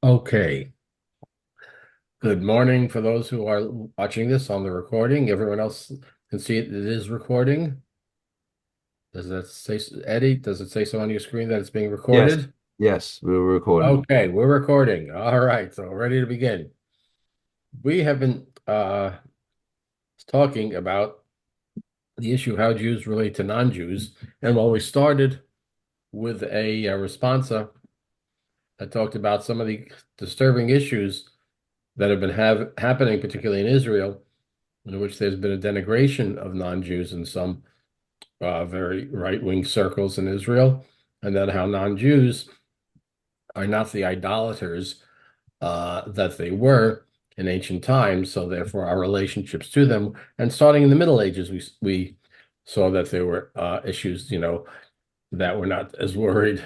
Okay. Good morning for those who are watching this on the recording. Everyone else can see it. It is recording. Does that say, Eddie, does it say so on your screen that it's being Yes, recorded? yes, we were recording. Okay, we're recording. All right, so ready to begin. We have been talking about the issue of how Jews relate to non-Jews. And while we started with a responsa that talked about some of the disturbing issues that have been happening, particularly in Israel, in which there's been a denigration of non-Jews in some very right-wing circles in Israel, and then how non-Jews are not the idolaters that they were in ancient times. So therefore, our relationships to them, and starting in the Middle Ages, we saw that there were issues, that we're not as worried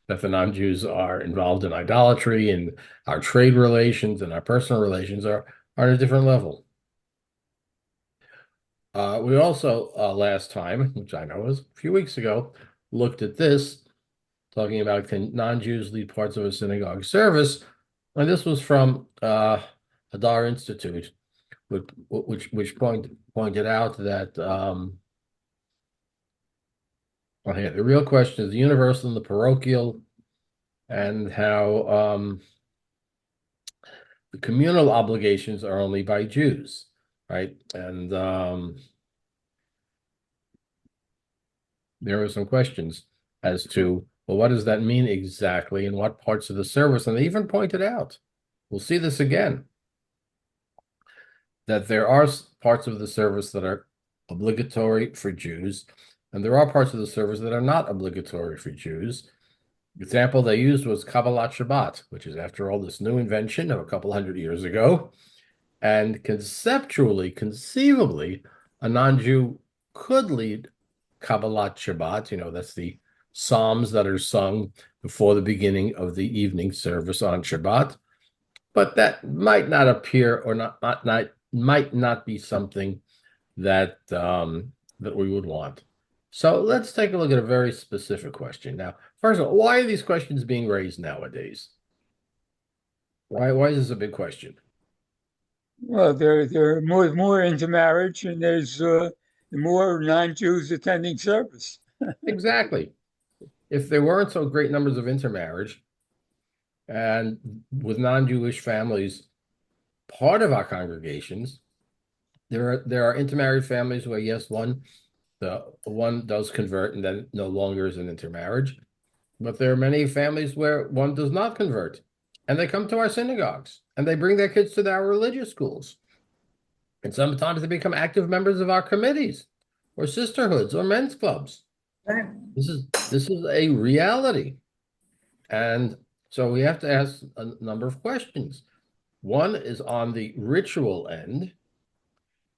that the non-Jews are involved in idolatry, and our trade relations and our personal relations are at a different level. We also, last time, which I know was a few weeks ago, looked at this, talking about can non-Jews lead parts of a synagogue service, and this was from Hadar Institute, which pointed out that well, here, the real question is the universal and the parochial, and how the communal obligations are only by Jews, right? And there were some questions as to, well, what does that mean exactly and what parts of the service? And they even pointed out, we'll see this again, that there are parts of the service that are obligatory for Jews, and there are parts of the service that are not obligatory for Jews. The example they used was Kabbalat Shabbat, which is, after all, this new invention of a couple hundred years ago. And conceivably, a non-Jew could lead Kabbalat Shabbat. That's the psalms that are sung before the beginning of the evening service on Shabbat. But that might not appear, or not might not be something that we would want. So let's take a look at a very specific question. Now, first of all, why are these questions being raised nowadays? Why is this a big question? Well, there are more intermarriage, and there's more non-Jews attending service. Exactly. If there weren't so great numbers of intermarriage, and with non-Jewish families part of our congregations, there are intermarried families where, yes, the one does convert and then no longer is an intermarriage. But there are many families where one does not convert, and they come to our synagogues and they bring their kids to our religious schools. And sometimes they become active members of our committees or sisterhoods or men's clubs. Right. This is a reality. And so we have to ask a number of questions. One is on the ritual end.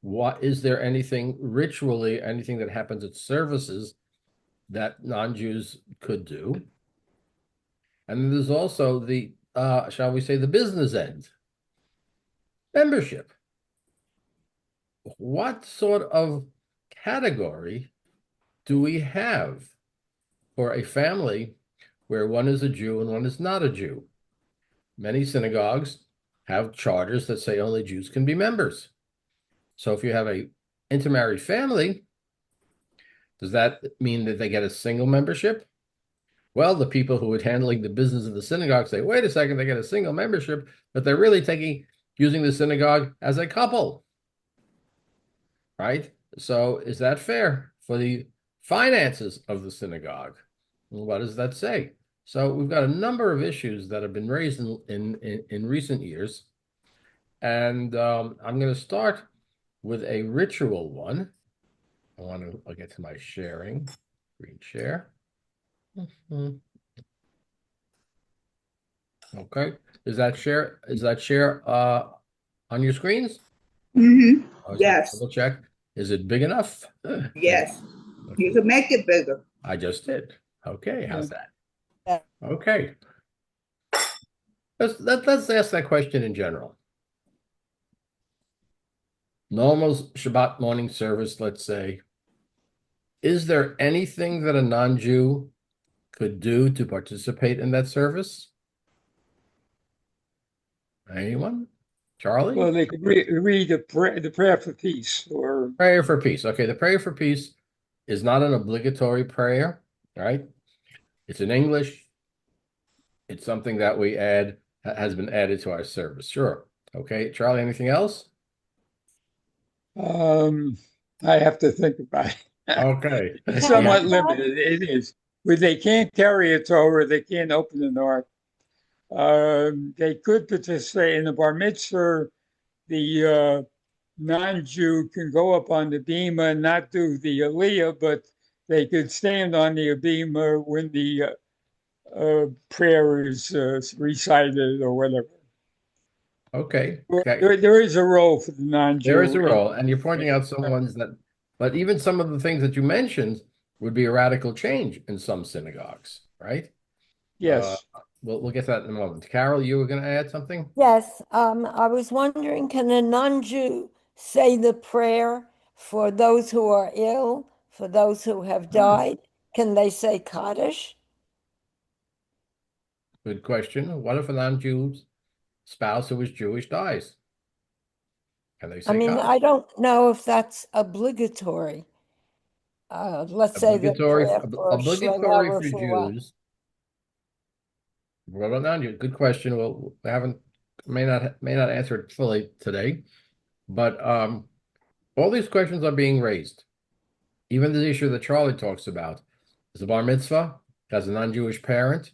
What is there anything ritually, anything that happens at services that non-Jews could do? And then there's also the, shall we say, the business end, membership. What sort of category do we have for a family where one is a Jew and one is not a Jew? Many synagogues have charters that say only Jews can be members. So if you have a intermarried family, does that mean that they get a single membership? Well, the people who are handling the business of the synagogue say, wait a second, they get a single membership, but they're really using the synagogue as a couple, right? So is that fair for the finances of the synagogue? What does that say? So we've got a number of issues that have been raised in recent years. And I'm going to start with a ritual one. I'll get to my sharing, screen share. Mhm. Okay. Is that share on your screens? Mm-hmm. I was just Yes. double check. Is it big enough? Yes. You Okay. can make it bigger. I just did. Okay, Yeah. how's that? Okay. Let's ask that question in general. Normal Shabbat morning service, let's say. Is there anything that a non-Jew could do to participate in that service? Anyone? Charlie? Well, they could read the prayer for peace, or Prayer for peace. Okay, the prayer for peace is not an obligatory prayer, right? It's in English. It's something that we add, has been added to our service. Sure. Okay, Charlie, anything else? um, I have to think about it. Okay. It's Can Yeah. somewhat I limited. It is. But they can't carry a Torah. They can't open an ark. They could participate in the bar mitzvah. The non-Jew can go up on the bema and not do the aliyah, but they could stand on the bema when the prayer is recited or whatever. Okay. Okay. There is a role for the There is non-Jew a in, role, and you're pointing out some ones that, but even some of the things that you mentioned would be a radical change in some synagogues, right? Uh, yes. we'll get to that in a moment. Carol, you were going to add something? Yes, I was wondering, can a non-Jew say the prayer for those who are ill, for those who have died? Can they say Kaddish? Good question. What if a non-Jew spouse who is Jewish dies? Can they I say mean, Kaddish? I don't know if that's obligatory. Let's say the Obligatory, prayer for Shlema obligatory for Refuah. Jews. What about non-Jews? Good question. Well, we haven't may not answer it fully today, but all these questions are being raised. Even the issue that Charlie talks about is the bar mitzvah has a non-Jewish parent.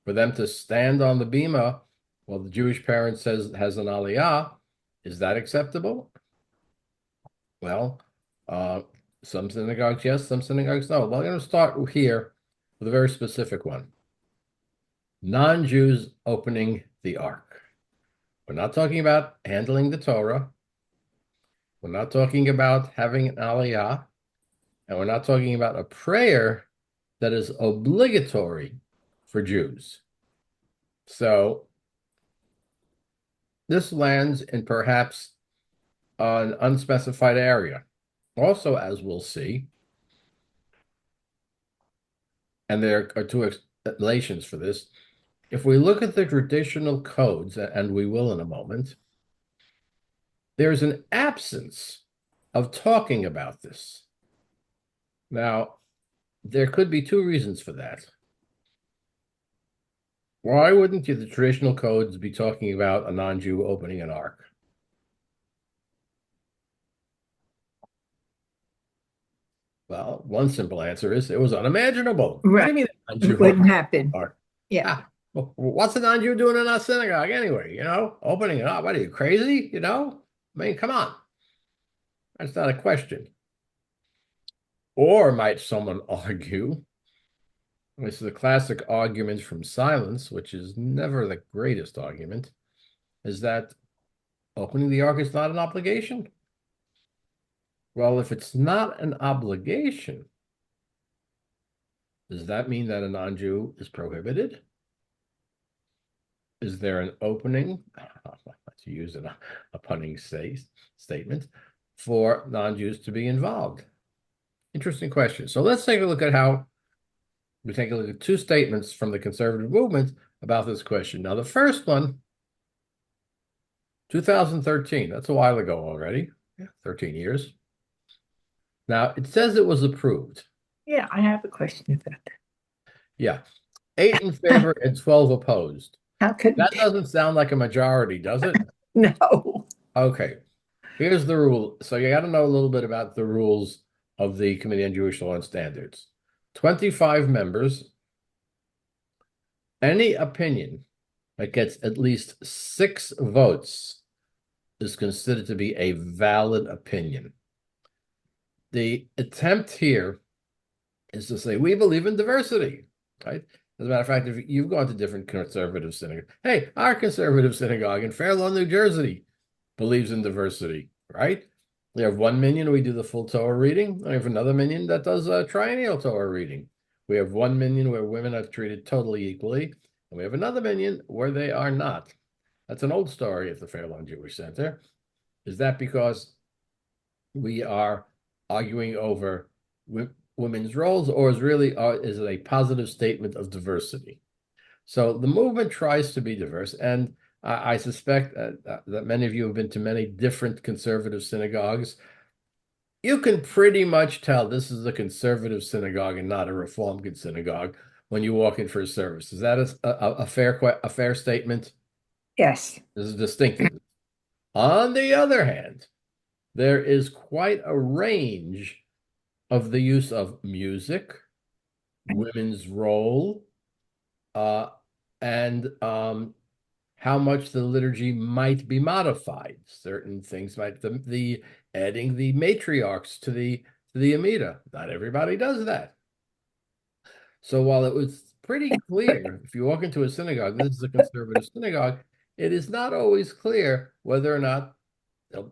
For them to stand on the bima while the Jewish parent says has an aliyah, is that acceptable? Well, some synagogues yes, some synagogues no. Well, I'm going to start here with a very specific one. Non-Jews opening the ark. We're not talking about handling the Torah. We're not talking about having an aliyah. And we're not talking about a prayer that is obligatory for Jews. So this lands in perhaps an unspecified area. Also, as we'll see, and there are two explanations for this. If we look at the traditional codes, and we will in a moment, there's an absence of talking about this. Now, there could be two reasons for that. Why wouldn't the traditional codes be talking about a non-Jew opening an ark? Well, one simple answer is it was unimaginable. What do you Right. mean a non-Jew It wouldn't opening happen. an ark? Yeah. What's a non-Jew doing in our synagogue anyway? Opening it up. What are you, crazy? I mean, come on. That's not a question. Or might someone argue, this is a classic argument from silence, which is never the greatest argument, is that opening the ark is not an obligation. Well, if it's not an obligation, does that mean that a non-Jew is prohibited? Is there an opening, to use a punning statement, for non-Jews to be involved? Interesting question. So let's take a look at how we take a look at two statements from the conservative movement about this question. Now, the first one, 2013, that's a while ago already, 13 years. Now, it says it was approved. Yeah, I have a question about that. Yeah, 8 in favor and 12 opposed. How could That doesn't sound like a majority, does it? no? Okay, here's the rule. So you got to know a little bit about the rules of the Committee on Jewish Law and Standards. 25 members. Any opinion that gets at least 6 votes is considered to be a valid opinion. The attempt here is to say, we believe in diversity, right? As a matter of fact, if you've gone to different conservative synagogues, hey, our conservative synagogue in Fair Lawn, New Jersey believes in diversity, right? We have one minyan, we do the full Torah reading. We have another minyan that does a triennial Torah reading. We have one minyan where women are treated totally equally, and we have another minyan where they are not. That's an old story at the Fair Lawn Jewish Center. Is that because we are arguing over women's roles, or is it a positive statement of diversity? So the movement tries to be diverse, and I suspect that many of you have been to many different conservative synagogues. You can pretty much tell this is a conservative synagogue and not a reformed synagogue when you walk in for a service. Is that a fair statement? Yes. There's a distinctive. On the other hand, there is quite a range of the use of music, women's role, uh, and how much the liturgy might be modified. Certain things might the adding the matriarchs to the Amida. Not everybody does that. So while it was pretty clear, if you walk into a synagogue, this is a conservative synagogue, it is not always clear whether or not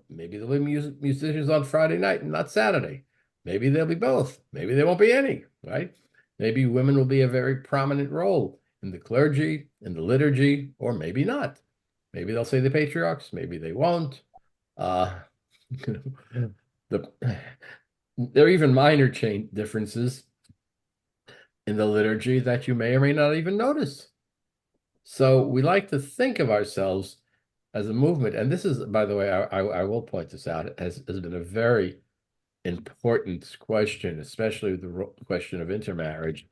maybe there'll be musicians on Friday night and not Saturday. Maybe there'll be both. Maybe there won't be any, right? Maybe women will be a very prominent role in the clergy, in the liturgy, or maybe not. Maybe they'll say the patriarchs, maybe they won't. Uh, the, there are even minor change differences in the liturgy that you may or may not even notice. So we like to think of ourselves as a movement, and this is, by the way, I will point this out, has been a very important question, especially the question of intermarriage.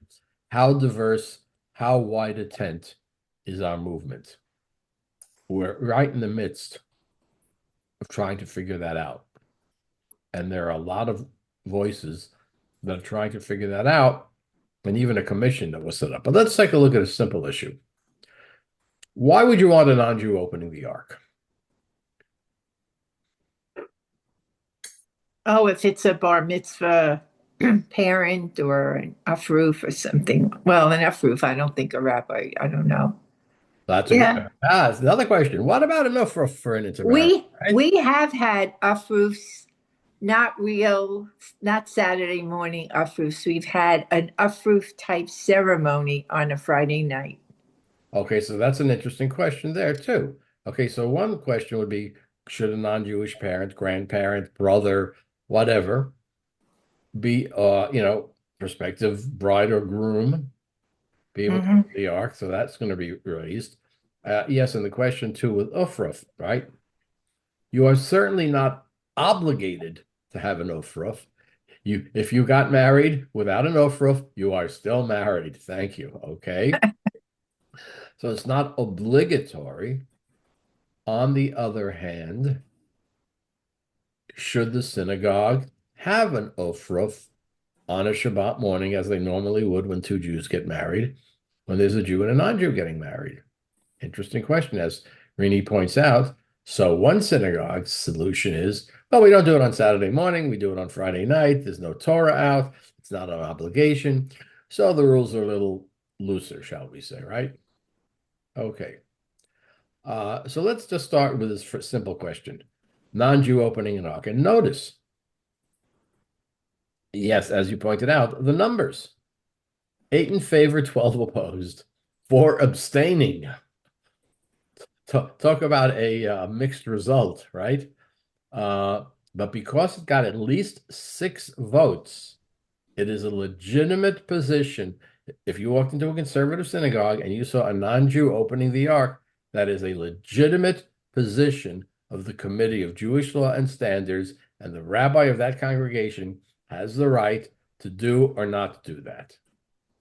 How diverse, how wide a tent is our movement? We're right in the midst of trying to figure that out. And there are a lot of voices that are trying to figure that out, and even a commission that was set up. But let's take a look at a simple issue. Why would you want a non-Jew opening the ark? Oh, if it's a bar mitzvah parent or an afroof or something. Well, an afroof, I don't think a rabbi, I don't know. That's a good Yeah. that's another question. What about enough for an intermarriage, We right? we have had afroofs, not real, not Saturday morning afroofs. We've had an afroof type ceremony on a Friday night. Okay, so that's an interesting question there too. Okay, so one question would be, should a non-Jewish parent, grandparent, brother, whatever, be prospective bride or groom be able to Hmm. open the ark? So that's going to be raised. Yes, and the question too with Ufruf, right? You are certainly not obligated to have an Ufruf. If you got married without an Ufruf, you are still married. Thank you. Okay. So it's not obligatory. On the other hand, should the synagogue have an Ofruf on a Shabbat morning, as they normally would when two Jews get married, when there's a Jew and a non-Jew getting married? Interesting question, as Rini points out. So one synagogue's solution is, well, we don't do it on Saturday morning. We do it on Friday night. There's no Torah out. It's not an obligation. So the rules are a little looser, shall we say, right? Okay. So let's just start with this simple question. Non-Jew opening an ark. And notice, yes, as you pointed out, the numbers. 8 in favor, 12 opposed, 4 abstaining. Talk about a mixed result, right? But because it got at least 6 votes, it is a legitimate position. If you walked into a conservative synagogue and you saw a non-Jew opening the ark, that is a legitimate position of the Committee of Jewish Law and Standards, and the rabbi of that congregation has the right to do or not do that.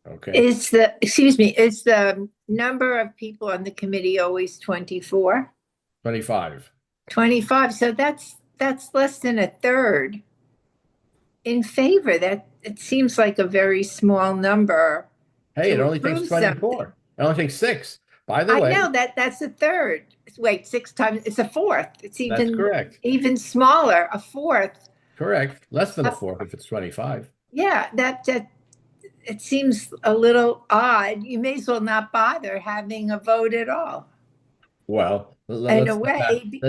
Okay. Is the number of people on the committee always 24? 25. 25. So that's less than a third in favor. That it seems like a very small number Hey, it to only takes approve something. 24. It only takes 6. By the I way, know that's a third. Wait, 6 times, it's a fourth. It's that's correct. even smaller, a fourth. Correct. Less than a fourth if it's 25. Yeah, that it seems a little odd. You may as well not bother having a vote at all. Well, In a let's way,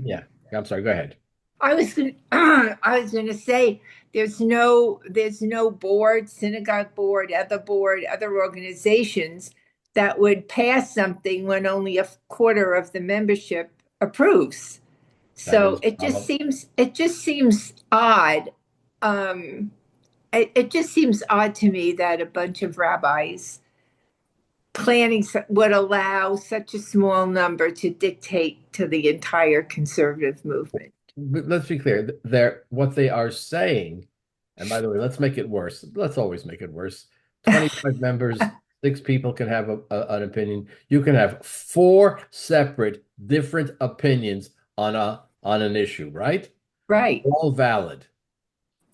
yeah. I'm sorry, go ahead. I was going to say there's no board, synagogue board, other organizations that would pass something when only a quarter of the membership approves. That So is probably it just seems odd. It just seems odd to me that a bunch of rabbis planning would allow such a small number to dictate to the entire conservative movement. But let's be clear. What they are saying, and by the way, let's make it worse. Let's always make it worse. 25 members, 6 people can have an opinion. You can have 4 separate different opinions on an issue, right? Right. All valid.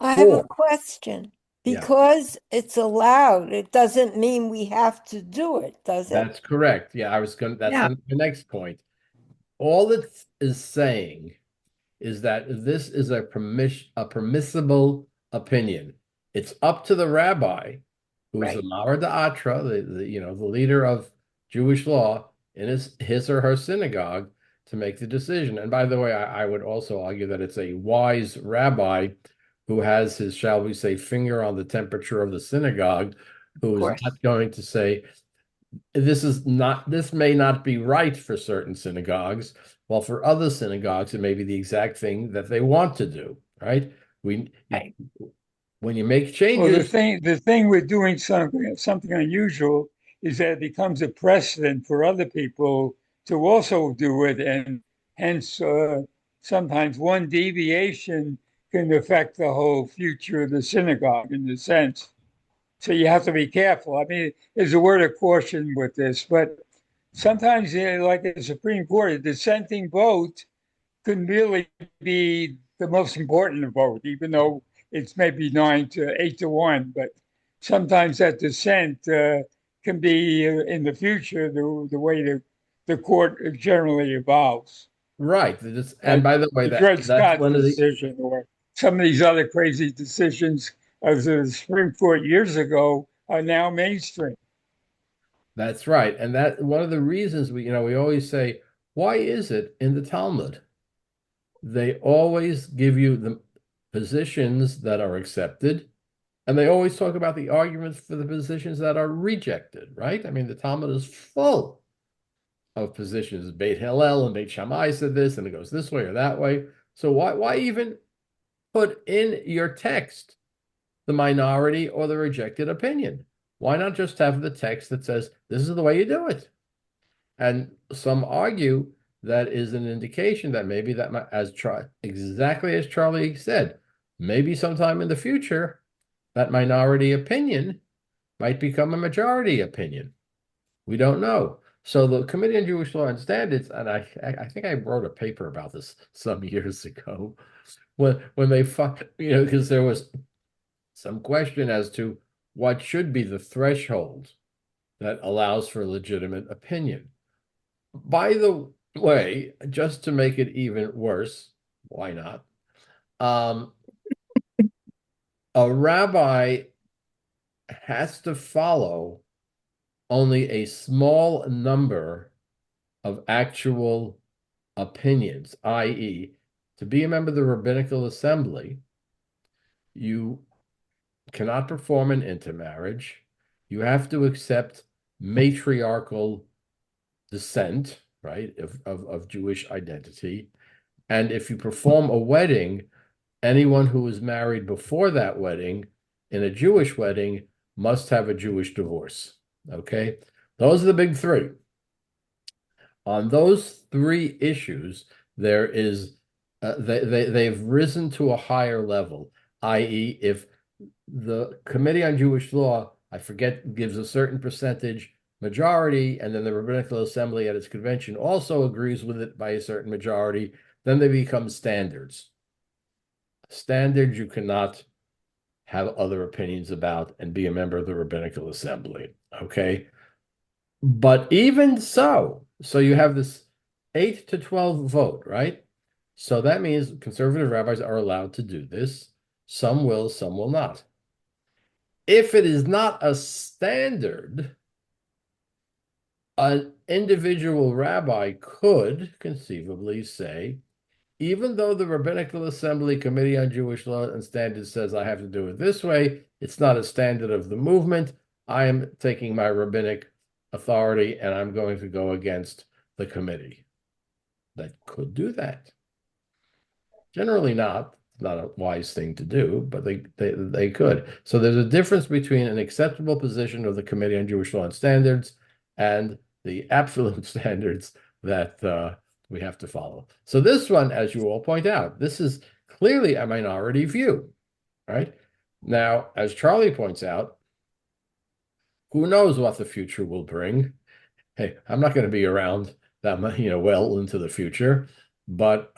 I have a 4. question. Yeah, Because it's allowed, it doesn't mean we have to do it, does it? that's correct. Yeah, that's Yeah. the next point. All it is saying is that this is a permissible opinion. It's up to the rabbi, who's the Right. Mara D'Atra, the leader of Jewish law in his or her synagogue, to make the decision. And by the way, I would also argue that it's a wise rabbi who has his, shall we say, finger on the temperature of the synagogue, who Of is course. not going to say, this may not be right for certain synagogues, while for other synagogues it may be the exact thing that they want to do, right? Right. When you make Well, changes, the thing with doing something unusual is that it becomes a precedent for other people to also do it, and hence sometimes one deviation can affect the whole future of the synagogue in a sense. So you have to be careful. I mean, there's a word of caution with this, but sometimes, like the Supreme Court, a dissenting vote can really be the most important vote, even though it's maybe 9 to 8 to 1. But sometimes that dissent can be in the future the way the court generally evolves. right? And Like by the way, the Dred that's Scott one of the decision or some of these other crazy decisions of the Supreme Court years ago are now mainstream. that's right. And that one of the reasons we always say, why is it in the Talmud they always give you the positions that are accepted, and they always talk about the arguments for the positions that are rejected, right? I mean, the Talmud is full of positions. Beit Hillel and Beit Shammai said this, and it goes this way or that way. So why even put in your text the minority or the rejected opinion? Why not just have the text that says this is the way you do it? And some argue that is an indication that maybe exactly as Charlie said, maybe sometime in the future, that minority opinion might become a majority opinion. We don't know. So the Committee on Jewish Law and Standards, and I think I wrote a paper about this some years ago, when they because there was some question as to what should be the threshold that allows for legitimate opinion. By the way, just to make it even worse, why not? A rabbi has to follow only a small number of actual opinions, i.e., to be a member of the rabbinical assembly, you cannot perform an intermarriage. You have to accept matriarchal descent, right, of Jewish identity. And if you perform a wedding, anyone who was married before that wedding in a Jewish wedding must have a Jewish divorce. Okay, those are the big 3. On those 3 issues, there is they've risen to a higher level, i.e., if the Committee on Jewish Law, I forget, gives a certain percentage majority, and then the Rabbinical Assembly at its convention also agrees with it by a certain majority, then they become standards. Standards you cannot have other opinions about and be a member of the Rabbinical Assembly. Okay. But even so you have this 8 to 12 vote, right? So that means conservative rabbis are allowed to do this. Some will, some will not. If it is not a standard, an individual rabbi could conceivably say, even though the Rabbinical Assembly Committee on Jewish Law and Standards says I have to do it this way, it's not a standard of the movement. I am taking my rabbinic authority and I'm going to go against the committee. That could do that. Generally not a wise thing to do, but they could. So there's a difference between an acceptable position of the Committee on Jewish Law and Standards and the absolute standards that we have to follow. So this one, as you all point out, this is clearly a minority view, right? Now, as Charlie points out, who knows what the future will bring? Hey, I'm not going to be around that much, well into the future, but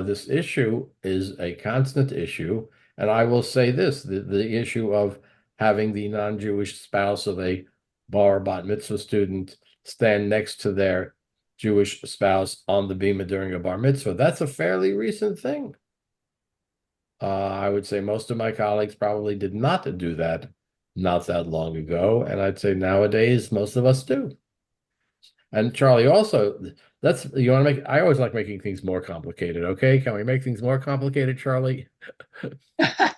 this issue is a constant issue. And I will say this, the issue of having the non-Jewish spouse of a bar or bat mitzvah student stand next to their Jewish spouse on the bima during a bar mitzvah, that's a fairly recent thing. I would say most of my colleagues probably did not do that not that long ago. And I'd say nowadays, most of us do. And Charlie, also, you want to make, I always like making things more complicated. Okay. Can we make things more complicated, Charlie?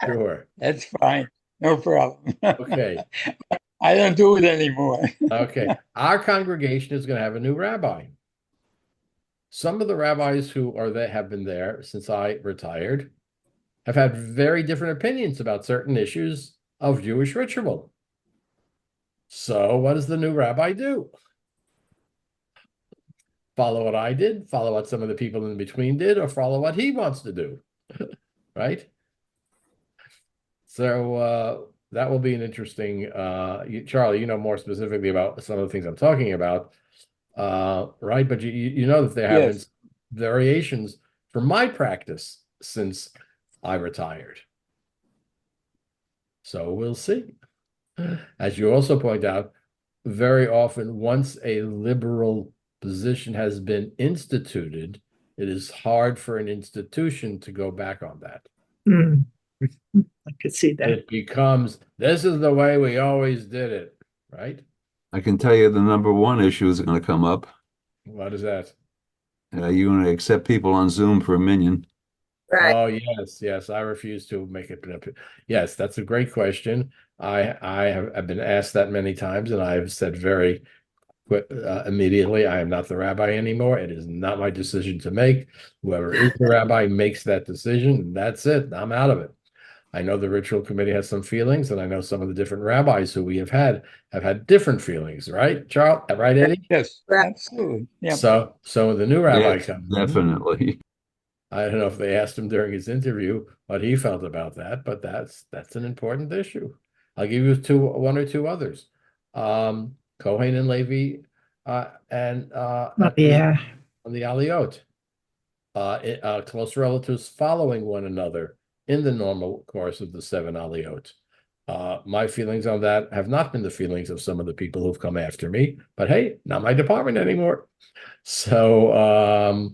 Sure. That's fine. No problem. Okay. I don't do it anymore. Okay. Our congregation is going to have a new rabbi. Some of the rabbis who are there have been there since I retired have had very different opinions about certain issues of Jewish ritual. So what does the new rabbi do? Follow what I did, follow what some of the people in between did, or follow what he wants to do, right? So that will be an interesting, Charlie, you know more specifically about some of the things I'm talking about, right? But you know that there have been variations from my practice since I retired. So we'll see. As you also point out, very often once a liberal position has been instituted, it is hard for an institution to go back on that. I could see that. It becomes, this is the way we always did it, right? I can tell you the number one issue is going to come up. What is that? You want to accept people on Zoom for a minion? Right. Oh, yes. I refuse to make it. Yes, that's a great question. I've been asked that many times, and I've said very immediately, I am not the rabbi anymore. It is not my decision to make. Whoever is the rabbi makes that decision, and that's it. I'm out of it. I know the ritual committee has some feelings, and I know some of the different rabbis who we have had different feelings, right, Charles? Right, Eddie? Yes, Right. absolutely. Yeah. So when the new rabbi Yes, comes in, definitely. I don't know if they asked him during his interview what he felt about that, but that's an important issue. I'll give you one or two others. Kohen and Levi and Yeah. on the Aliyot. Close relatives following one another in the normal course of the 7 Aliyot. My feelings on that have not been the feelings of some of the people who've come after me, but hey, not my department anymore. So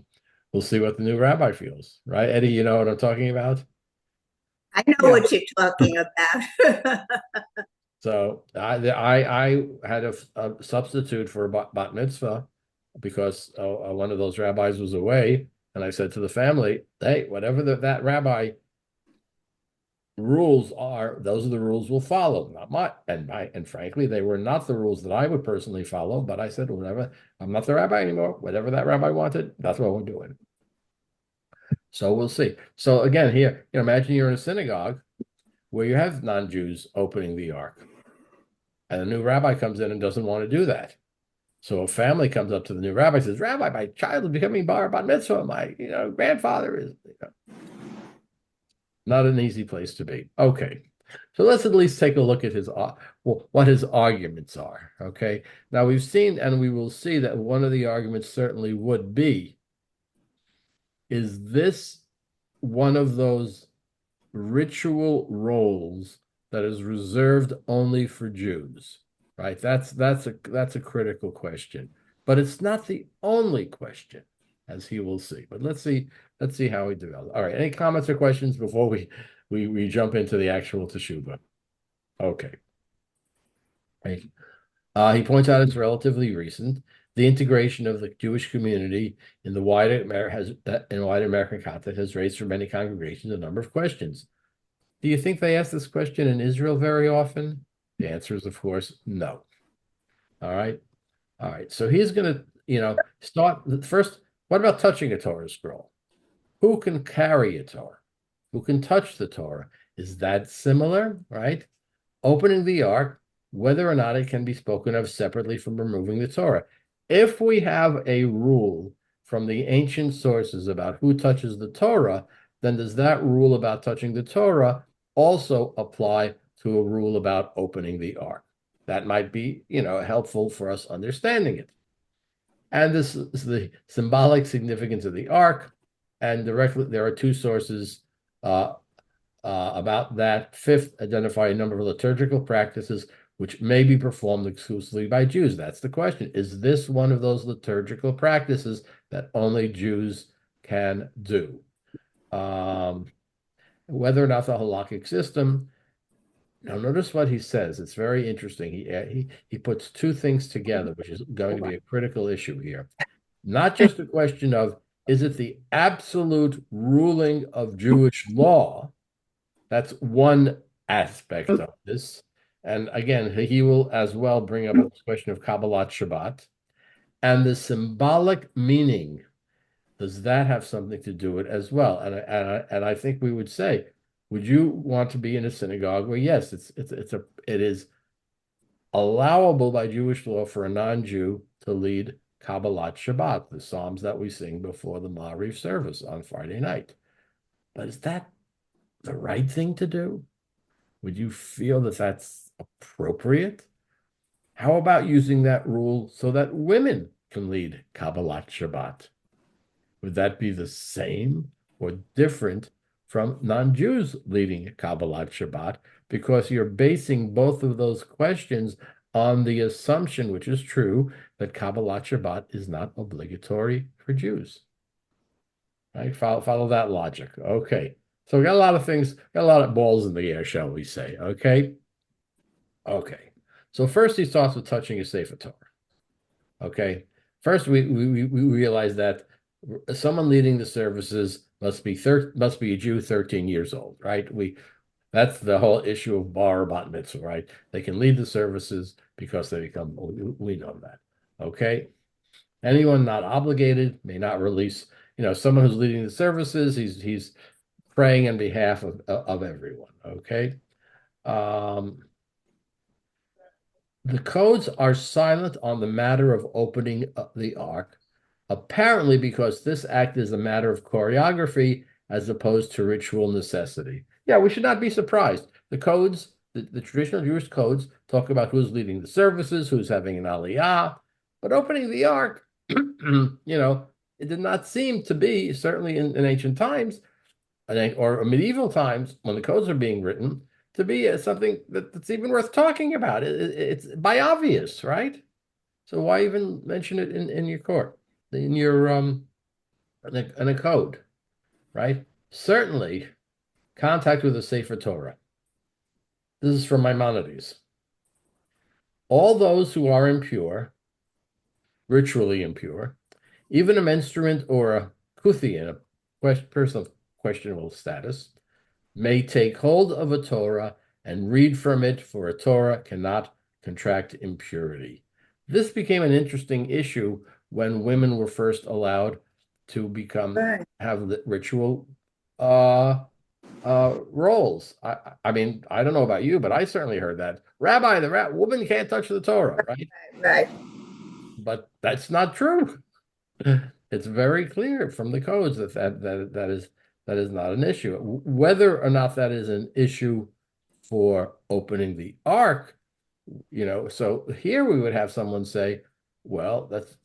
we'll see what the new rabbi feels, right? Eddie, you know what I'm talking about? I know what you're talking about. So I had a substitute for a bat mitzvah because one of those rabbis was away, and I said to the family, "Hey, whatever that rabbi rules are, those are the rules we'll follow. Not my and frankly, they were not the rules that I would personally follow. But I said, whatever, I'm not the rabbi anymore. Whatever that rabbi wanted, that's what we're doing. So we'll see. So again, here, imagine you're in a synagogue where you have non-Jews opening the ark. And a new rabbi comes in and doesn't want to do that. So a family comes up to the new rabbi and says, Rabbi, my child is becoming bar bat mitzvah. My grandfather is not an easy place to be. Okay. So let's at least take a look at what his arguments are. Okay. Now we've seen, and we will see that one of the arguments certainly would be, is this one of those ritual roles that is reserved only for Jews, right? That's a critical question, but it's not the only question, as he will see. But let's see how we develop. All right, any comments or questions before we jump into the actual teshuvah? Okay. Right. He points out it's relatively recent. The integration of the Jewish community in the wider American context has raised for many congregations a number of questions. Do you think they ask this question in Israel very often? The answer is, of course, no. All right. So he's going to, start first. What about touching a Torah scroll? Who can carry a Torah? Who can touch the Torah? Is that similar, right? Opening the ark, whether or not it can be spoken of separately from removing the Torah. If we have a rule from the ancient sources about who touches the Torah, then does that rule about touching the Torah also apply to a rule about opening the ark? That might be, helpful for us understanding it. And this is the symbolic significance of the ark. And directly, there are two sources about that. Fifth, identify a number of liturgical practices which may be performed exclusively by Jews. That's the question. Is this one of those liturgical practices that only Jews can do? Whether or not the halakhic system. Now, notice what he says. It's very interesting. He puts two things together, which is going to be a critical issue here. Not just a question of, is it the absolute ruling of Jewish law? That's one aspect of this. And again, he will as well bring up this question of Kabbalat Shabbat. And the symbolic meaning, does that have something to do with it as well? And I think we would say, would you want to be in a synagogue where, yes, it is allowable by Jewish law for a non-Jew to lead Kabbalat Shabbat, the Psalms that we sing before the Ma'ariv service on Friday night. But is that the right thing to do? Would you feel that that's appropriate? How about using that rule so that women can lead Kabbalat Shabbat? Would that be the same or different from non-Jews leading Kabbalat Shabbat? Because you're basing both of those questions on the assumption, which is true, that Kabbalat Shabbat is not obligatory for Jews. Right? Follow that logic. Okay. So we got a lot of things, got a lot of balls in the air, shall we say? Okay. Okay. So first he starts with touching a Sefer Torah. Okay. First we realize that someone leading the services must be a Jew 13 years old, right? That's the whole issue of bar bat mitzvah, right? They can lead the services because they become, we know that. Okay. Anyone not obligated may not release, someone who's leading the services, he's praying on behalf of everyone. Okay. The codes are silent on the matter of opening the ark, apparently because this act is a matter of choreography as opposed to ritual necessity. Yeah, we should not be surprised. The codes, the traditional Jewish codes, talk about who's leading the services, who's having an aliyah, but opening the ark, it did not seem to be, certainly in ancient times, or medieval times, when the codes are being written, to be something that's even worth talking about. It's by obvious, right? So why even mention it in your court, in your in a code, right? Certainly, contact with the Sefer Torah. This is from Maimonides. All those who are impure, ritually impure, even a menstruant or a Kuthian, a person of questionable status, may take hold of a Torah and read from it, for a Torah cannot contract impurity. This became an interesting issue when women were first allowed to have the ritual roles. I mean, I don't know about you, but I certainly heard that. Rabbi, the woman can't touch the Torah, right? Right. But that's not true. It's very clear from the codes that is not an issue. Whether or not that is an issue for opening the ark, so here we would have someone say, well, that's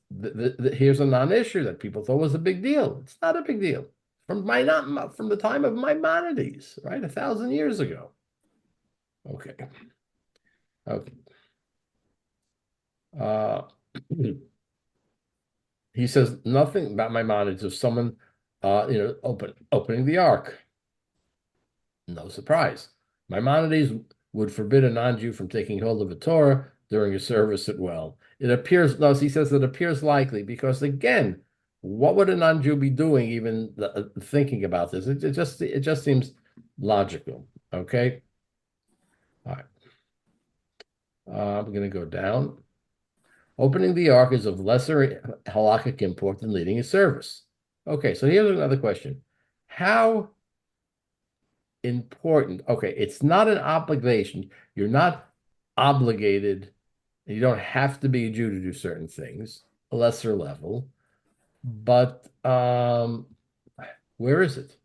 here's a non-issue that people thought was a big deal. It's not a big deal. From the time of Maimonides, right? 1,000 years ago. Okay. He says nothing about Maimonides of someone, opening the ark. No surprise. Maimonides would forbid a non-Jew from taking hold of a Torah during a service at well. He says it appears likely because, again, what would a non-Jew be doing even thinking about this? It just seems logical. Okay. All right. I'm going to go down. Opening the ark is of lesser halakhic import than leading a service. Okay, so here's another question. How important? Okay, it's not an obligation. You're not obligated. You don't have to be a Jew to do certain things, a lesser level. But where is it?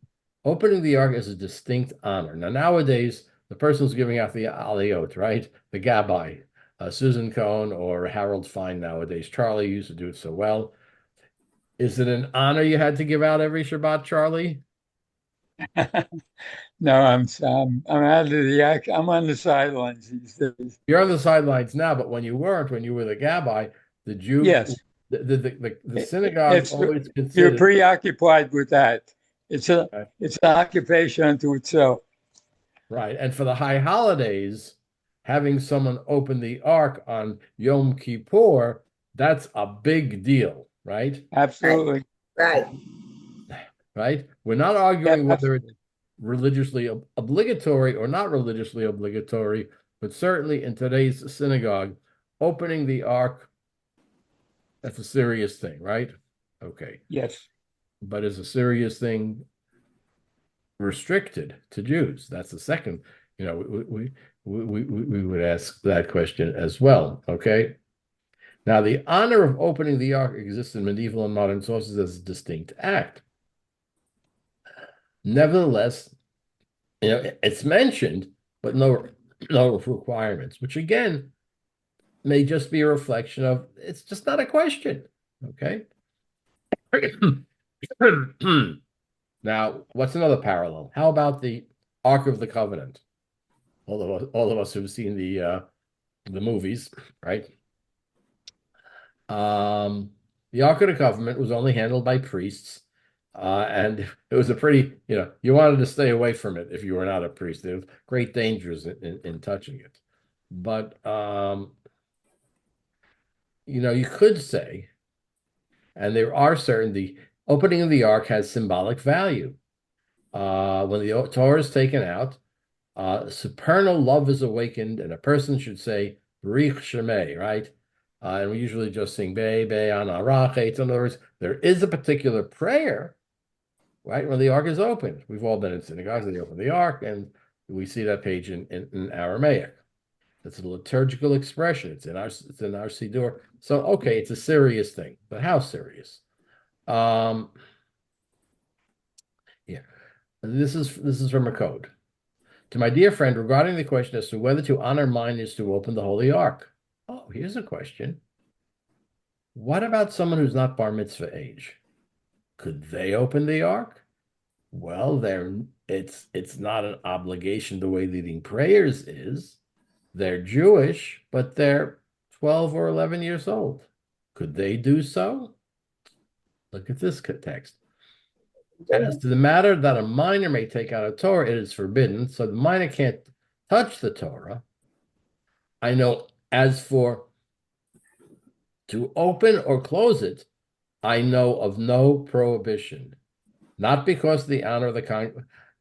Opening the ark is a distinct honor. Now, nowadays, the person who's giving out the aliyot, right? The gabbai, Susan Cohn or Harold Fine nowadays. Charlie used to do it so well. Is it an honor you had to give out every Shabbat, Charlie? No, I'm out of the act. I'm on the sidelines these days. You're on the sidelines now, but when you weren't, when you were the gabbai, the Jew, Yes, the synagogue it's always you're considered. preoccupied with that. It's a Right. it's an occupation unto itself. Right. And for the high holidays, having someone open the ark on Yom Kippur, that's a big deal, right? Absolutely. Right. Right? We're not Yeah, arguing whether it's absolutely. religiously obligatory or not religiously obligatory, but certainly in today's synagogue, opening the ark, that's a serious thing, right? Okay. Yes. But is a serious thing restricted to Jews? That's the second, we would ask that question as well. Okay. Now, the honor of opening the ark exists in medieval and modern sources as a distinct act. Nevertheless, it's mentioned, but no requirements, which again may just be a reflection of it's just not a question. Okay. Now, what's another parallel? How about the Ark of the Covenant? All of us who've seen the movies, right? The Ark of the Covenant was only handled by priests, and it was a pretty, you wanted to stay away from it if you were not a priest. There was great dangers in touching it. But you could say, and there are certain the opening of the ark has symbolic value. When the Torah is taken out, supernal love is awakened, and a person should say Barich Shemay, right? And we usually just sing Be Ana Rachet. In other words, there is a particular prayer, right, when the ark is opened. We've all been in synagogues, they open the ark, and we see that page in Aramaic. It's a liturgical expression. It's in our Siddur. So, okay, it's a serious thing, but how serious? Yeah, this is from a code. To my dear friend, regarding the question as to whether to honor mine is to open the Holy Ark. Oh, here's a question. What about someone who's not bar mitzvah age? Could they open the Ark? Well, it's not an obligation the way leading prayers is. They're Jewish, but they're 12 or 11 years old. Could they do so? Look at this text. And as to the matter that a minor may take out a Torah, it is forbidden. So the minor can't touch the Torah. I know as for to open or close it, I know of no prohibition. Not because of the honor of the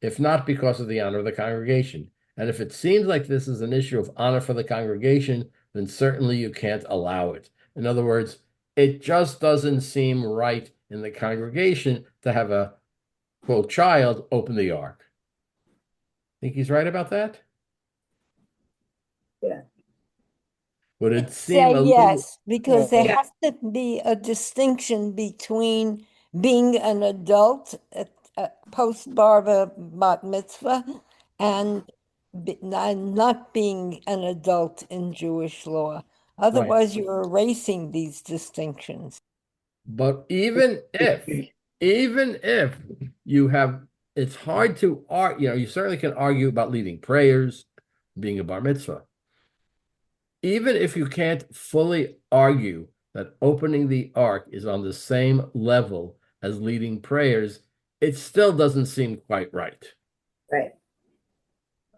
if not because of the honor of the congregation. And if it seems like this is an issue of honor for the congregation, then certainly you can't allow it. In other words, it just doesn't seem right in the congregation to have a quote child open the ark. Think he's right about that? Yeah. Would it seem Say a little yes, because there Well, has to be a distinction between being an adult at post bar mitzvah and not being an adult in Jewish law. right? Otherwise, you're erasing these distinctions. But even if you have, it's hard to argue. You certainly can argue about leading prayers, being a bar mitzvah. Even if you can't fully argue that opening the ark is on the same level as leading prayers, it still doesn't seem quite right. Right.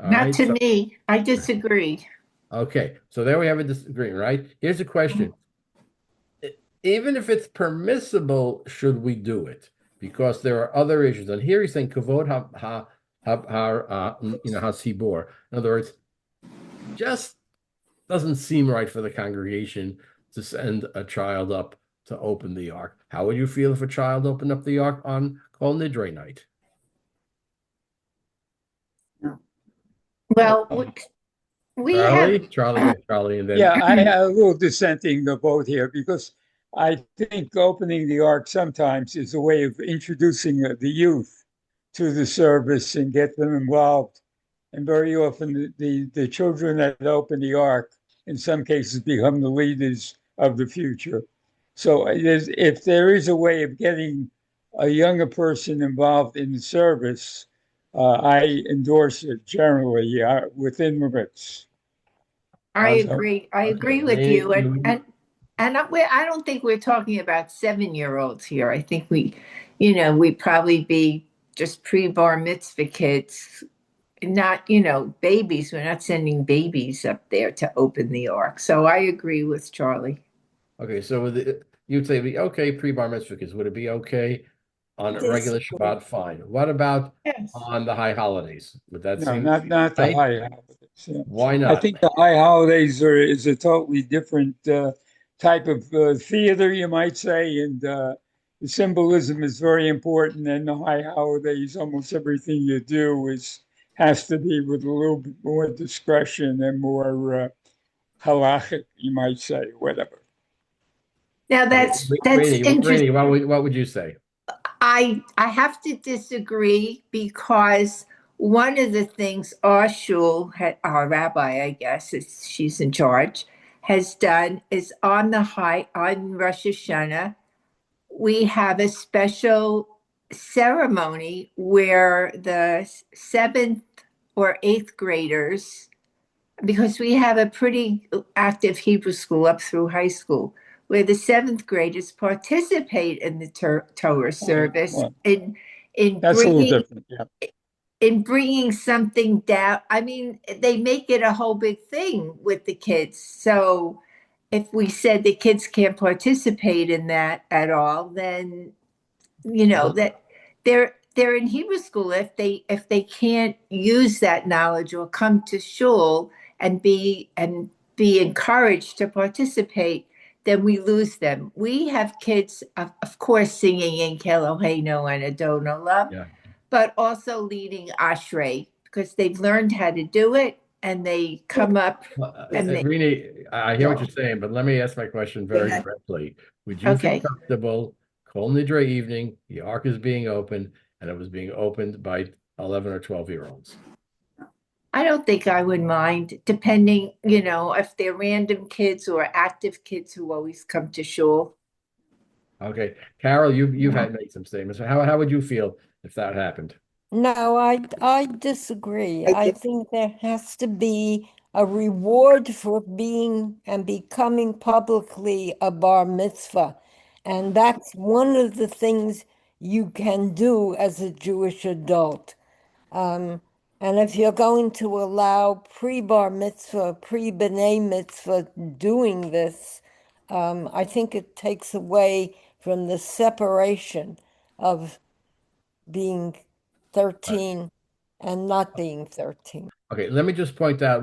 All Not right. to So, me. I disagree. okay. So there we have a disagreement, right? Here's a question. Even if it's permissible, should we do it? Because there are other issues. And here he's saying kavod hasibor. In other words, just doesn't seem right for the congregation to send a child up to open the ark. How would you feel if a child opened up the ark on Kol Nidre night? Well, We have, Charlie, and Yeah, then I have a little dissenting the vote here because I think opening the ark sometimes is a way of introducing the youth to the service and get them involved. And very often the children that open the ark in some cases become the leaders of the future. So if there is a way of getting a younger person involved in the service, I endorse it generally within limits. I How's that? agree. I okay, agree with Rainey, you. I don't think we're talking about 7-year-olds here. I think we probably be just pre-bar mitzvah kids, not, babies. We're not sending babies up there to open the ark. So I agree with Charlie. okay, so you'd say be okay pre-bar mitzvah kids. Would it be okay on a regular Disagree. Shabbat? Fine. What about Yes. on the high holidays? Would that No, seem not the right? high holidays. Yeah. Why I not? think the high holidays is a totally different type of theater, you might say, and the symbolism is very important. And the high holidays, almost everything you do has to be with a little bit more discretion and more halachic, you might say, whatever. Now Okay, that's Rainey, interesting. what would you say? I have to disagree because one of the things our shul, our rabbi, I guess, she's in charge, has done is on Rosh Hashanah, we have a special ceremony where the seventh or eighth graders, because we have a pretty active Hebrew school up through high school, where the seventh graders participate in the Torah service Well, in that's a little bringing different. Yeah. something down. I mean, they make it a whole big thing with the kids. So if we said the kids can't participate in that at all, then Well, that they're in Hebrew school. If they can't use that knowledge or come to shul and be encouraged to participate, then we lose them. We have kids, of course, singing in Keloheno and Adon Olam, yeah. but also leading Ashrei because they've learned how to do it and they come up Well, and they Rini, I hear what you're saying, but let me ask my question very yeah. directly. Would you feel Okay. comfortable, Kol Nidre evening, the ark is being opened, and it was being opened by 11 or 12-year-olds? I don't think I would mind, depending, if they're random kids or active kids who always come to shul. Okay, Carol, you've had made some statements. How would you feel if that happened? No, I disagree. I think there has to be a reward for being and becoming publicly a bar mitzvah. And that's one of the things you can do as a Jewish adult. Um, and if you're going to allow pre-bar mitzvah, pre-b'nai mitzvah doing this, I think it takes away from the separation of being Right. 13 and not being 13. Okay, let me just point out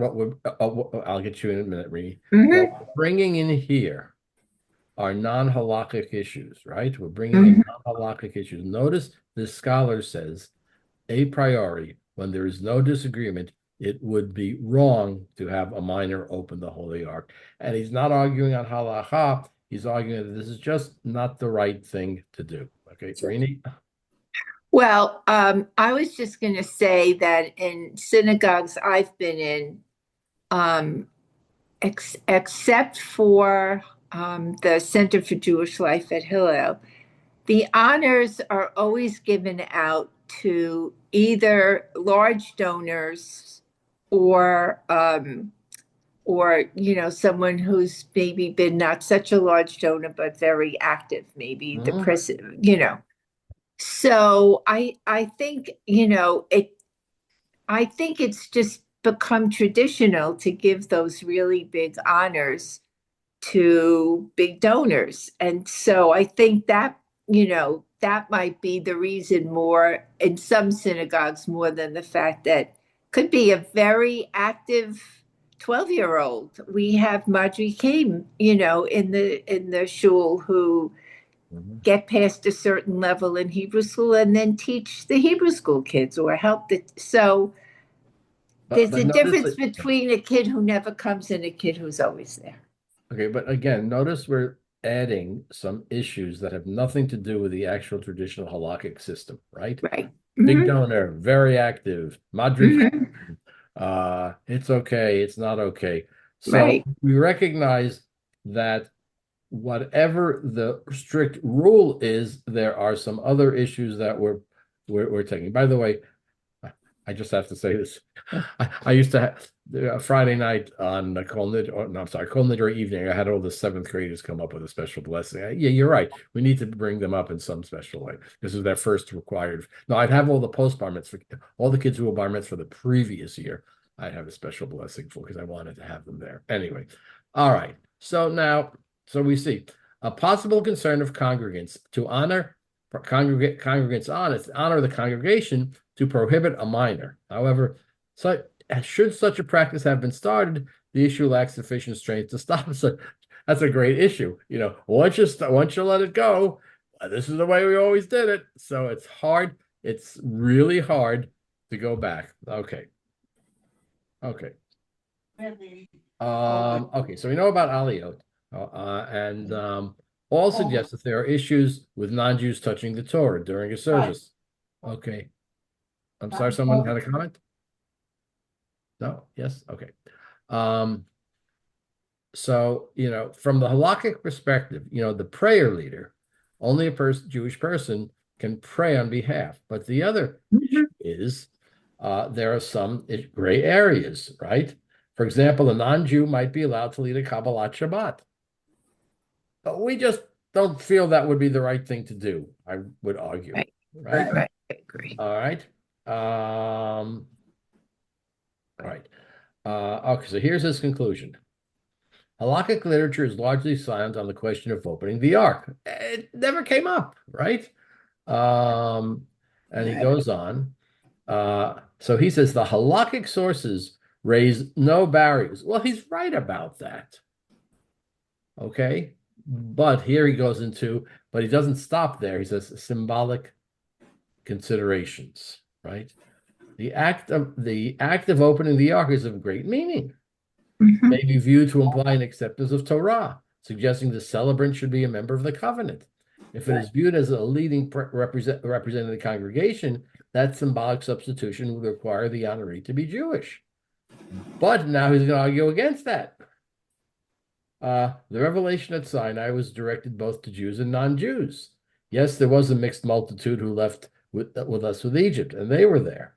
I'll get you in a minute, Rini. What Hmm. we're bringing in here are non-halakhic issues, right? We're bringing Hmm. in non-halakhic issues. Notice this scholar says a priori, when there is no disagreement, it would be wrong to have a minor open the Holy Ark. And he's not arguing on halacha, he's arguing that this is just not the right thing to do. Okay, Rini? Well, I was just going to say that in synagogues I've been in, um, except for the Center for Jewish Life at Hillel, the honors are always given out to either large donors or someone who's maybe been not such a large donor but very active, maybe the Mhm. president. So I think it's just become traditional to give those really big honors to big donors. And so I think that might be the reason more in some synagogues more than the fact that could be a very active 12-year-old. We have Madri Kim, in the shul who Mhm. get past a certain level in Hebrew school and then teach the Hebrew school kids or help the so There's but a notice difference that, between a kid who never comes and a kid who's always there. okay, but again, notice we're adding some issues that have nothing to do with the actual traditional halakhic system, right? Right. Big Mhm, donor, very active, Madrid, mhm, it's okay, it's not okay. So right. we recognize that whatever the strict rule is, there are some other issues that we're taking. By the way, I just have to say this. I used to have Friday night on the Kol Nidre, or no, I'm sorry, Kol Nidre evening. I had all the seventh graders come up with a special blessing. Yeah, you're right. We need to bring them up in some special way. This is their first required. No, I'd have all the post bar mitzvah, all the kids who were bar mitzvah the previous year. I'd have a special blessing for because I wanted to have them there. Anyway, all right. So now, so we see a possible concern of congregants to honor congregants honor the congregation to prohibit a minor. However, should such a practice have been started, the issue lacks sufficient strength to stop. So that's a great issue. Once you let it go, this is the way we always did it. So it's hard. It's really hard to go back. Okay. Okay. Okay. So we know about Aliyot, and all suggest that there are issues with non-Jews touching the Torah during a service. Okay. I'm sorry, someone had a comment? No? Yes? Okay. So, from the halakhic perspective, the prayer leader, only a Jewish person can pray on behalf. But the other issue is there are some gray areas, right? For example, a non-Jew might be allowed to lead a Kabbalat Shabbat. But we just don't feel that would be the right thing to do, I would argue. Right. Right? Right. I agree. All right. Right. Okay, so here's his conclusion. Halakhic literature is largely silent on the question of opening the ark. It never came up, right? And he goes on. So he says the halakhic sources raise no barriers. Well, he's right about that. Okay. But here he goes into, but he doesn't stop there. He says symbolic considerations, right? The act of opening the ark is of great meaning. Mhm. May be viewed to imply an acceptance of Torah, suggesting the celebrant should be a member of the covenant. If it is viewed as a leading representing the congregation, that symbolic substitution would require the honoree to be Jewish. But now he's going to argue against that. The revelation at Sinai was directed both to Jews and non-Jews. Yes, there was a mixed multitude who left with Egypt, and they were there.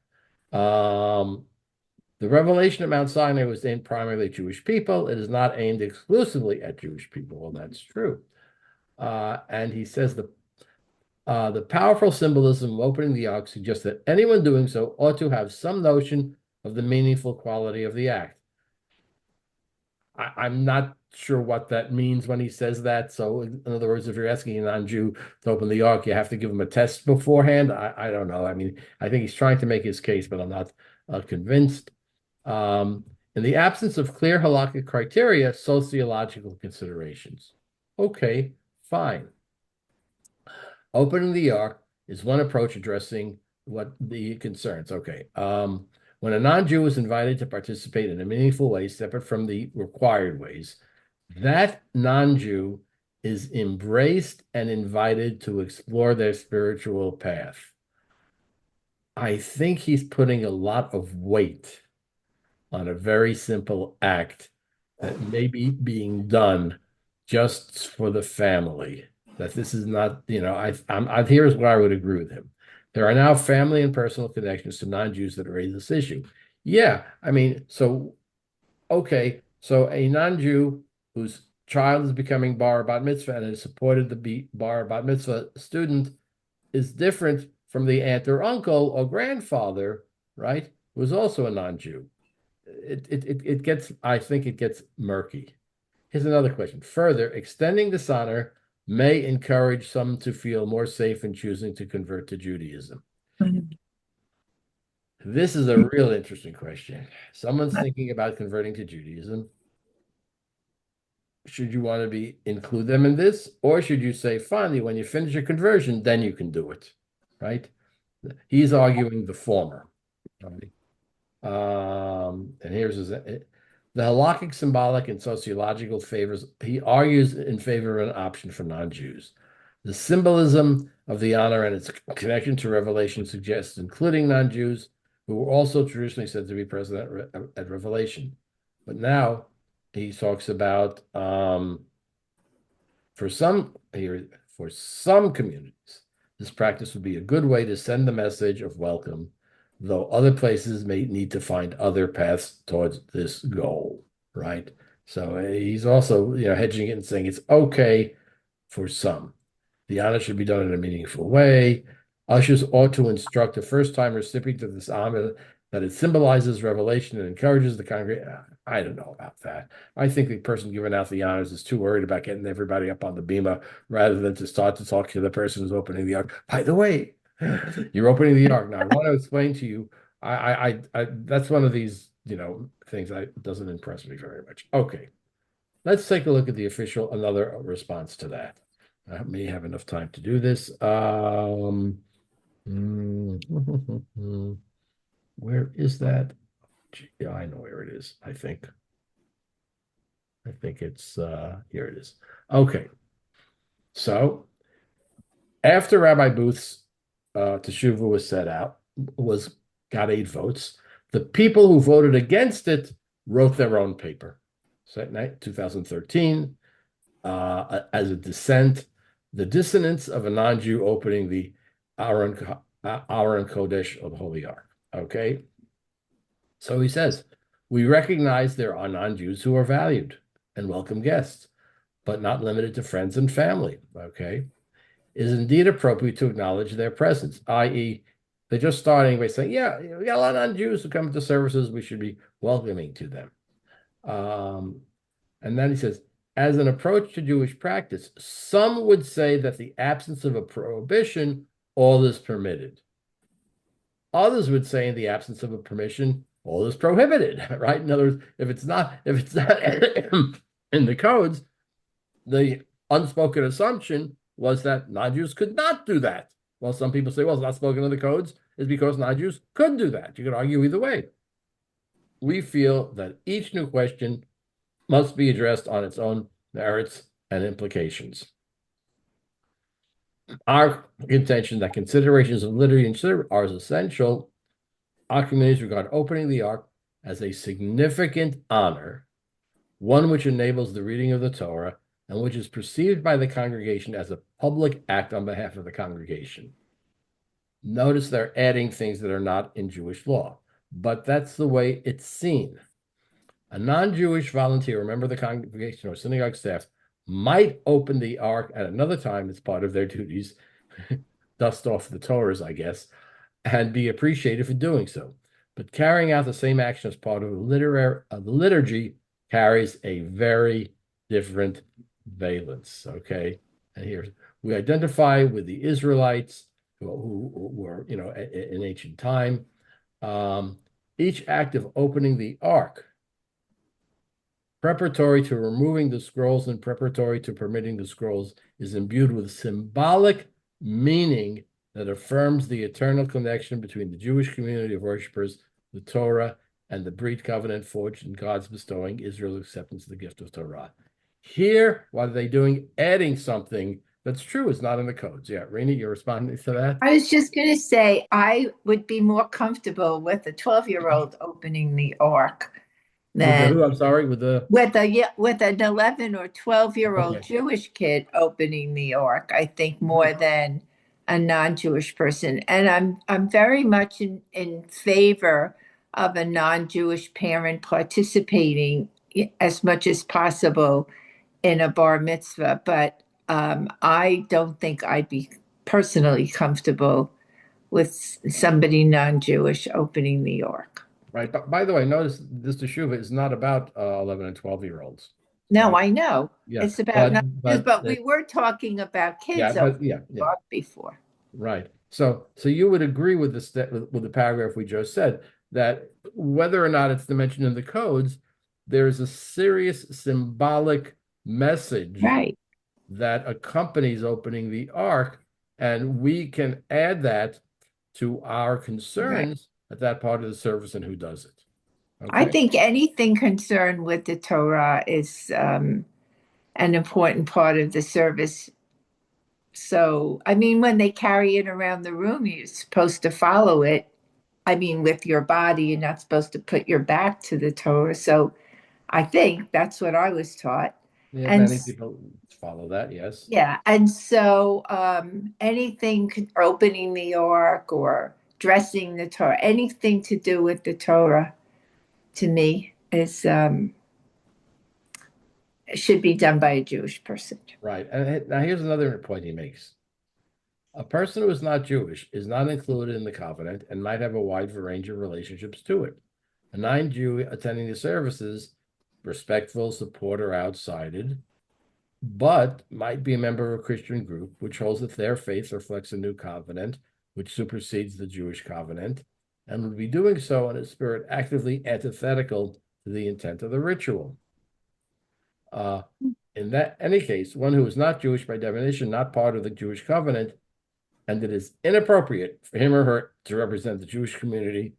The revelation at Mount Sinai was aimed primarily at Jewish people. It is not aimed exclusively at Jewish people. Well, that's true. And he says the powerful symbolism of opening the ark suggests that anyone doing so ought to have some notion of the meaningful quality of the act. I'm not sure what that means when he says that. So, in other words, if you're asking a non-Jew to open the ark, you have to give him a test beforehand. I don't know. I mean, I think he's trying to make his case, but I'm not convinced. In the absence of clear halakhic criteria, sociological considerations. Okay, fine. Opening the ark is one approach addressing what the concerns. Okay. When a non-Jew is invited to participate in a meaningful way, separate from the required ways, that non-Jew is embraced and invited to explore their spiritual path. I think he's putting a lot of weight on a very simple act that may be being done just for the family. That this is not, here's where I would agree with him. There are now family and personal connections to non-Jews that raise this issue. Yeah, I mean, okay, so a non-Jew whose child is becoming bar bat mitzvah and has supported the bar bat mitzvah student is different from the aunt or uncle or grandfather, right, who is also a non-Jew. I think it gets murky. Here's another question. Further, extending this honor may encourage some to feel more safe in choosing to convert to Judaism. This is a real interesting question. Someone's thinking about converting to Judaism. Should you want to include them in this? Or should you say, finally, when you finish your conversion, then you can do it, right? He's arguing the former. Right? And here's his, the halakhic, symbolic, and sociological favors. He argues in favor of an option for non-Jews. The symbolism of the honor and its connection to Revelation suggests including non-Jews who were also traditionally said to be present at Revelation. But now he talks about for some communities, this practice would be a good way to send the message of welcome, though other places may need to find other paths towards this goal, right? So he's also, hedging it and saying it's okay for some. The honor should be done in a meaningful way. Ushers ought to instruct the first-time recipient of this honor that it symbolizes revelation and encourages the congregation. I don't know about that. I think the person giving out the honors is too worried about getting everybody up on the bema rather than to start to talk to the person who's opening the ark. By the way, you're opening the ark. Now, I want to explain to you, I that's one of these, things that doesn't impress me very much. Okay, let's take a look at the official, another response to that. I may have enough time to do this. Where is that? Yeah, I know where it is, I think. It's here it is. Okay. So after Rabbi Booth's teshuvah was got 8 votes, the people who voted against it wrote their own paper. So at night, 2013, as a dissent, the dissonance of a non-Jew opening the Aron Kodesh of the Holy Ark. Okay. So he says, we recognize there are non-Jews who are valued and welcome guests, but not limited to friends and family. Okay. It is indeed appropriate to acknowledge their presence, i.e., they're just starting by saying, yeah, we got a lot of non-Jews who come to services, we should be welcoming to them. And then he says, as an approach to Jewish practice, some would say that the absence of a prohibition, all is permitted. Others would say in the absence of a permission, all is prohibited, right? In other words, if it's not in the codes, the unspoken assumption was that non-Jews could not do that. Well, some people say, well, it's not spoken in the codes, is because non-Jews couldn't do that. You could argue either way. We feel that each new question must be addressed on its own merits and implications. Our contention that considerations of liturgy and service are essential. Our communities regard opening the ark as a significant honor, one which enables the reading of the Torah and which is perceived by the congregation as a public act on behalf of the congregation. Notice they're adding things that are not in Jewish law, but that's the way it's seen. A non-Jewish volunteer, remember the congregation or synagogue staff, might open the ark at another time as part of their duties, dust off the Torahs, I guess, and be appreciated for doing so. But carrying out the same action as part of the liturgy carries a very different valence, okay? And here, we identify with the Israelites who were, in ancient time. Each act of opening the ark, preparatory to removing the scrolls and preparatory to permitting the scrolls, is imbued with symbolic meaning that affirms the eternal connection between the Jewish community of worshipers, the Torah, and the Brit covenant forged in God's bestowing Israel's acceptance of the gift of Torah. Here, what are they doing? Adding something that's true. It's not in the codes. Yeah, Rainey, you're responding to that? I was just going to say, I would be more comfortable with a 12-year-old opening the ark With the than who? I'm sorry, with the with an 11 or 12-year-old okay. Jewish kid opening the ark. I think more than a non-Jewish person. And I'm very much in favor of a non-Jewish parent participating as much as possible in a bar mitzvah, but I don't think I'd be personally comfortable with somebody non-Jewish opening the ark. Right. But by the way, notice this teshuvah is not about 11 and 12-year-olds. No, Right? I know. Yeah. It's about non-Jews, but we it- were talking about yeah, kids but opening yeah, the yeah. ark before. Right. So you would agree with the paragraph we just said that whether or not it's mentioned in the codes, there is a serious symbolic message Right. that accompanies opening the ark, and we can add that to our concerns at that part of the service and who does it. I Okay. think anything concerned with the Torah is an important part of the service. So, I mean, when they carry it around the room, you're supposed to follow it. I mean, with your body, you're not supposed to put your back to the Torah. So, I think that's what I was taught. Yeah, And many people follow that, yes. yeah, and so anything opening the ark or dressing the Torah, anything to do with the Torah, to me is should be done by a Jewish person. Right. And now here's another point he makes. A person who is not Jewish is not included in the covenant and might have a wide range of relationships to it. A non-Jew attending the services, respectful, supporter, outsided, but might be a member of a Christian group which holds that their faith reflects a new covenant, which supersedes the Jewish covenant, and would be doing so in a spirit actively antithetical to the intent of the ritual. In that any case, one who is not Jewish by definition, not part of the Jewish covenant, and it is inappropriate for him or her to represent the Jewish community,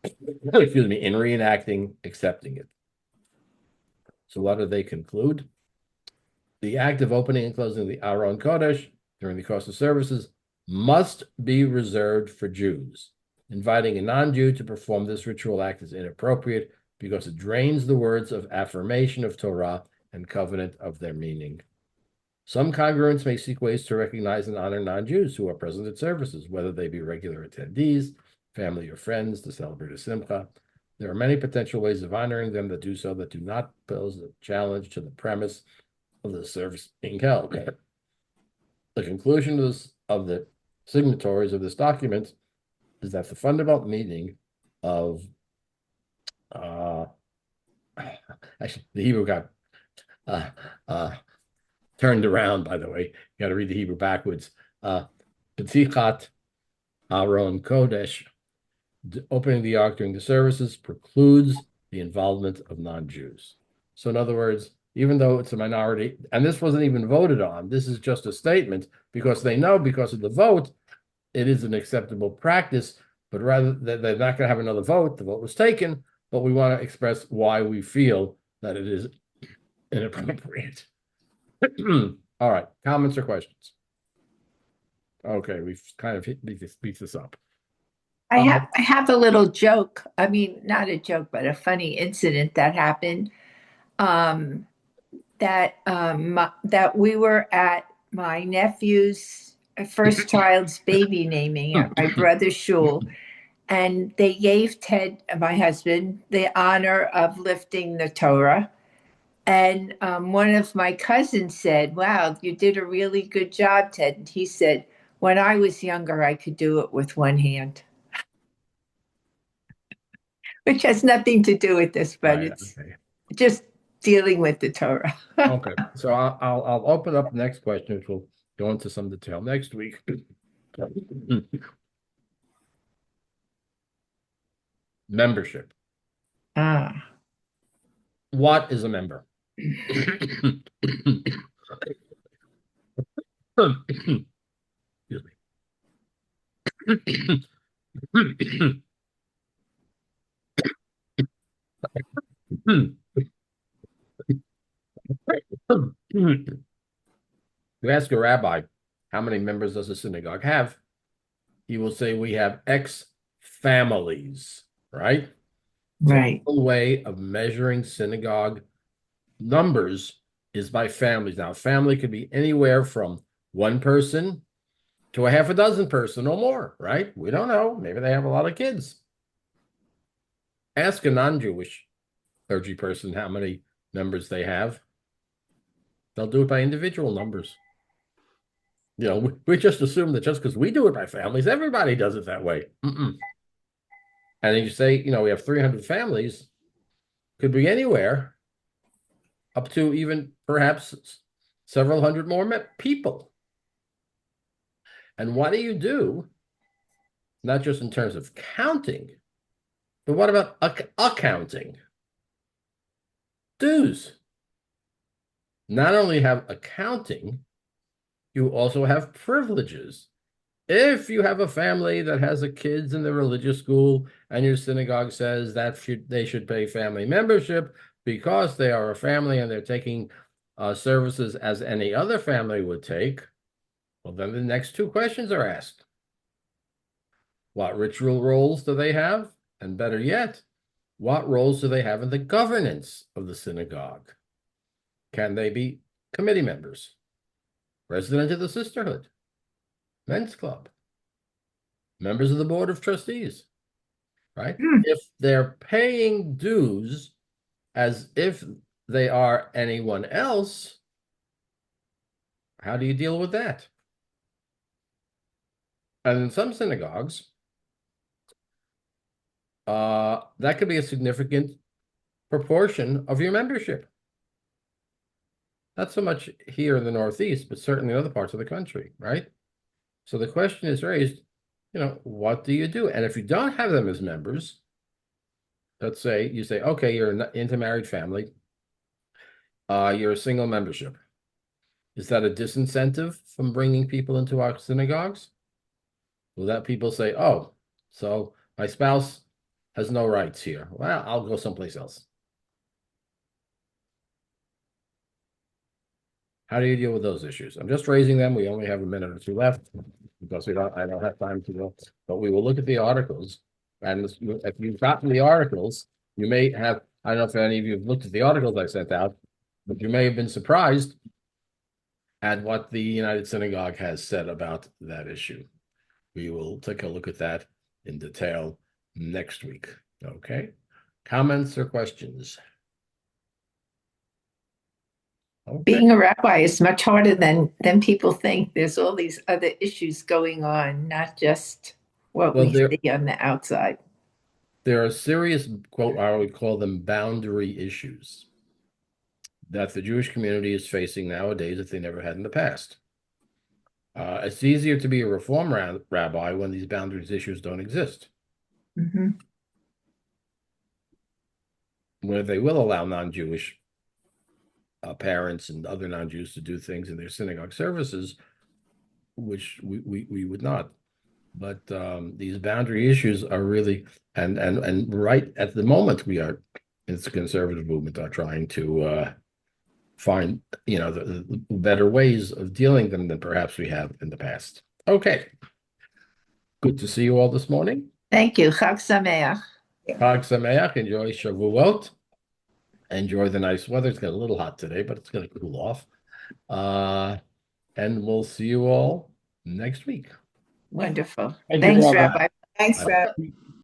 excuse me, in reenacting, accepting it. So what do they conclude? The act of opening and closing the Aron Kodesh during the course of services must be reserved for Jews. Inviting a non-Jew to perform this ritual act is inappropriate because it drains the words of affirmation of Torah and covenant of their meaning. Some congregants may seek ways to recognize and honor non-Jews who are present at services, whether they be regular attendees, family or friends to celebrate a simcha. There are many potential ways of honoring them that do not pose a challenge to the premise of the service being held. The conclusion of the signatories of this document is that the fundamental meaning of actually the Hebrew got turned around, by the way. You got to read the Hebrew backwards. P'tichat Aron Kodesh, opening the ark during the services, precludes the involvement of non-Jews. So in other words, even though it's a minority, and this wasn't even voted on, this is just a statement because they know because of the vote, it is an acceptable practice, but rather they're not going to have another vote. The vote was taken, but we want to express why we feel that it is inappropriate. All right, comments or questions? Okay, we've kind of beat this up. I have a little joke. I mean, not a joke, but a funny incident that happened. That we were at my nephew's first child's baby naming at my brother's shul, and they gave Ted, my husband, the honor of lifting the Torah. And one of my cousins said, "Wow, you did a really good job, Ted." And he said, "When I was younger, I could do it with one hand," which has nothing to do with this, but Right, it's okay. just dealing with the Torah. Okay, so I'll open up the next question, which will go into some detail next week. Membership. Ah. What is a member? Excuse me. You ask a rabbi, how many members does a synagogue have? He will say, we have X families, right? Right. So the way of measuring synagogue numbers is by families. Now, family could be anywhere from one person to a half a dozen person or more, right? We don't know. Maybe they have a lot of kids. Ask a non-Jewish clergy person how many members they have. They'll do it by individual numbers. You know, we just assume that just because we do it by families, everybody does it that way. And then you say, you know, we have 300 families, could be anywhere up to even perhaps several hundred more people. And what do you do? Not just in terms of counting, but what about accounting? Dues. Not only have accounting, you also have privileges. If you have a family that has a kids in the religious school and your synagogue says that they should pay family membership because they are a family and they're taking services as any other family would take, well, then the next two questions are asked. What ritual roles do they have? And better yet, what roles do they have in the governance of the synagogue? Can they be committee members, president of the sisterhood, men's club, members of the board of trustees, right? If they're paying dues as if they are anyone else, how do you deal with that? And in some synagogues, that could be a significant proportion of your membership. Not so much here in the Northeast, but certainly in other parts of the country, right? So the question is raised, what do you do? And if you don't have them as members, let's say you say, okay, you're an intermarried family, you're a single membership. Is that a disincentive from bringing people into our synagogues? Will that people say, oh, so my spouse has no rights here. Well, I'll go someplace else. How do you deal with those issues? I'm just raising them. We only have a minute or two left because I don't have time to go, but we will look at the articles. And if you've gotten the articles, you may have, I don't know if any of you have looked at the articles I sent out, but you may have been surprised at what the United Synagogue has said about that issue. We will take a look at that in detail next week. Okay. Comments or questions? Okay. Being a rabbi is much harder than people think. There's all these other issues going on, not just what we see on the outside. There are serious, quote, I would call them boundary issues that the Jewish community is facing nowadays that they never had in the past. It's easier to be a Reform rabbi when these boundaries issues don't exist. Mm-hmm. Where they will allow non-Jewish parents and other non-Jews to do things in their synagogue services, which we would not. But these boundary issues are really, and right at the moment it's the conservative movement are trying to find, the better ways of dealing with them than perhaps we have in the past. Okay. Good to see you all this morning. Thank you. Chag Sameach. Chag Sameach. Enjoy Shavuot. Enjoy the nice weather. It's got a little hot today, but it's going to cool off. And we'll see you all next week. Wonderful. Thank you, Thanks, Rabbi. Rabbi. Thanks, Bye. Rabbi.